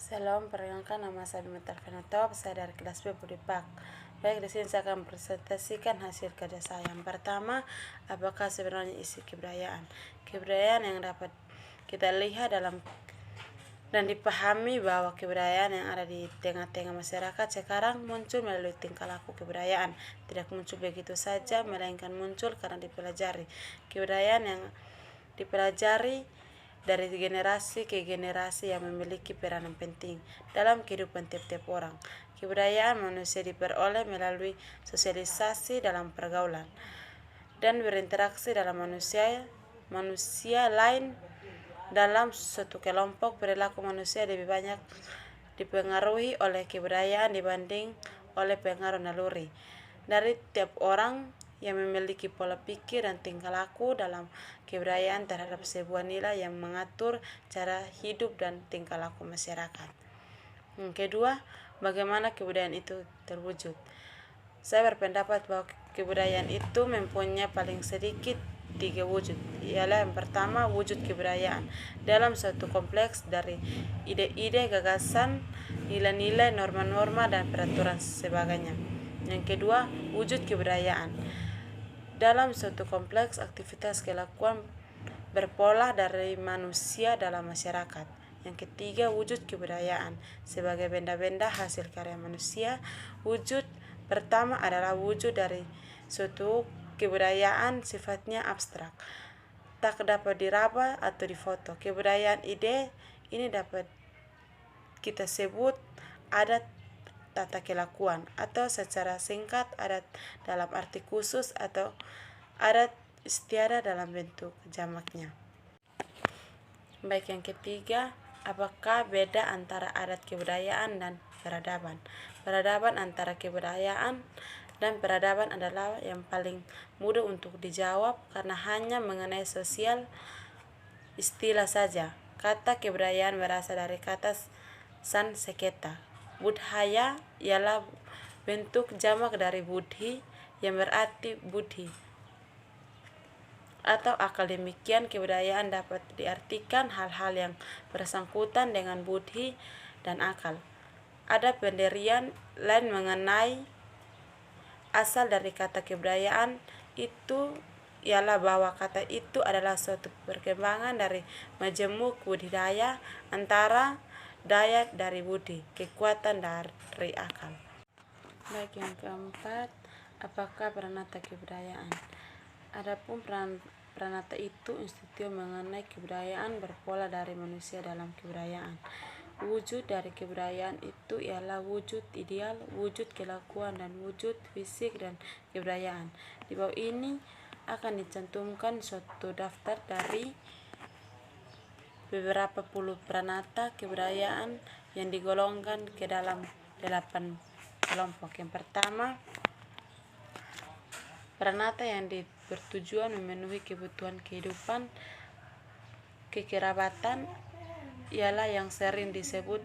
Salam, perkenalkan nama saya Bimita Alfenotop, saya dari kelas B Budipak. Baik, di sini saya akan presentasikan hasil kerja saya. Yang pertama, apakah sebenarnya isi kebudayaan? Kebudayaan yang dapat kita lihat dalam dan dipahami bahwa kebudayaan yang ada di tengah-tengah masyarakat sekarang muncul melalui tingkah laku kebudayaan. Tidak muncul begitu saja, melainkan muncul karena dipelajari. Kebudayaan yang dipelajari dari generasi ke generasi yang memiliki peranan penting dalam kehidupan tiap-tiap orang. Kebudayaan manusia diperoleh melalui sosialisasi dalam pergaulan dan berinteraksi dalam manusia lain. Dalam suatu kelompok, perilaku manusia lebih banyak dipengaruhi oleh kebudayaan dibanding oleh pengaruh naluri dari tiap orang yang memiliki pola pikir dan tingkah laku dalam kebudayaan terhadap sebuah nilai yang mengatur cara hidup dan tingkah laku masyarakat. Yang kedua, bagaimana kebudayaan itu terwujud? Saya berpendapat bahwa kebudayaan itu mempunyai paling sedikit 3 wujud. Ialah yang pertama, wujud kebudayaan dalam suatu kompleks dari ide-ide, gagasan, nilai-nilai, norma-norma, dan peraturan sebagainya. Yang kedua, wujud kebudayaan dalam suatu kompleks aktivitas kelakuan berpola dari manusia dalam masyarakat. Yang ketiga, wujud kebudayaan sebagai benda-benda hasil karya manusia. Wujud pertama adalah wujud dari suatu kebudayaan sifatnya abstrak, tak dapat diraba atau difoto. Kebudayaan ide ini dapat kita sebut adat tata kelakuan, atau secara singkat adat dalam arti khusus atau adat istiadat dalam bentuk jamaknya. Baik, yang ketiga, apakah beda antara adat kebudayaan dan peradaban? Peradaban antara kebudayaan dan peradaban adalah yang paling mudah untuk dijawab karena hanya mengenai sosial istilah saja. Kata kebudayaan berasal dari kata Sanskerta. Budhaya ialah bentuk jamak dari Buddhi yang berarti budi atau akal. Demikian, kebudayaan dapat diartikan hal-hal yang bersangkutan dengan budi dan akal. Ada pendirian lain mengenai asal dari kata kebudayaan itu ialah bahwa kata itu adalah suatu perkembangan dari majemuk budidaya antara daya dari budi, kekuatan dari akal. Baik, yang keempat, apakah peranata kebudayaan? Adapun peranata itu institusi mengenai kebudayaan berpola dari manusia dalam kebudayaan. Wujud dari kebudayaan itu ialah wujud ideal, wujud kelakuan, dan wujud fisik dan kebudayaan. Di bawah ini akan dicantumkan suatu daftar dari beberapa puluh peranata kebudayaan yang digolongkan ke dalam 8 kelompok. Yang pertama, peranata yang bertujuan memenuhi kebutuhan kehidupan kekerabatan ialah yang sering disebut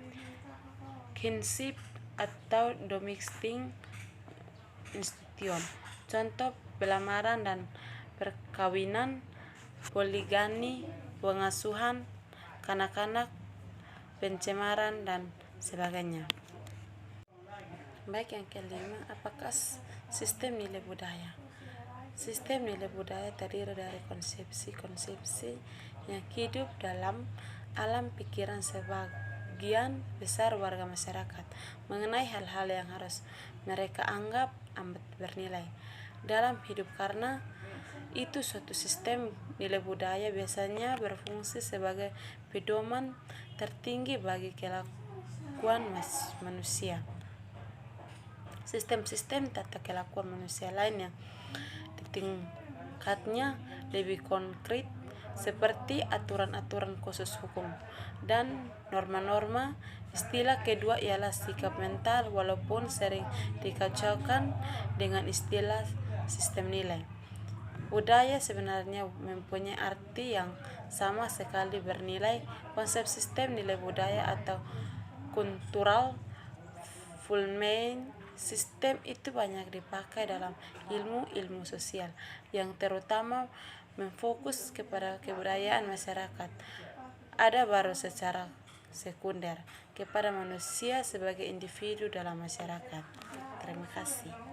kinship atau domestic institution. Contoh pelamaran dan perkawinan, poligami, pengasuhan kanak-kanak, pencemaran, dan sebagainya. Baik, yang kelima, apakah sistem nilai budaya? Sistem nilai budaya terdiri dari konsepsi-konsepsi yang hidup dalam alam pikiran sebagian besar warga masyarakat mengenai hal-hal yang harus mereka anggap amat bernilai dalam hidup. Karena itu, suatu sistem nilai budaya biasanya berfungsi sebagai pedoman tertinggi bagi kelakuan manusia. Sistem-sistem tata kelakuan manusia lain yang tingkatnya lebih konkret seperti aturan-aturan khusus hukum dan norma-norma. Istilah kedua ialah sikap mental, walaupun sering dikacaukan dengan istilah sistem nilai. Budaya sebenarnya mempunyai arti yang sama sekali bernilai. Konsep sistem nilai budaya atau cultural values sistem itu banyak dipakai dalam ilmu sosial yang terutama memfokus kepada kebudayaan masyarakat. Ada baru secara sekunder kepada manusia sebagai individu dalam masyarakat. Terima kasih.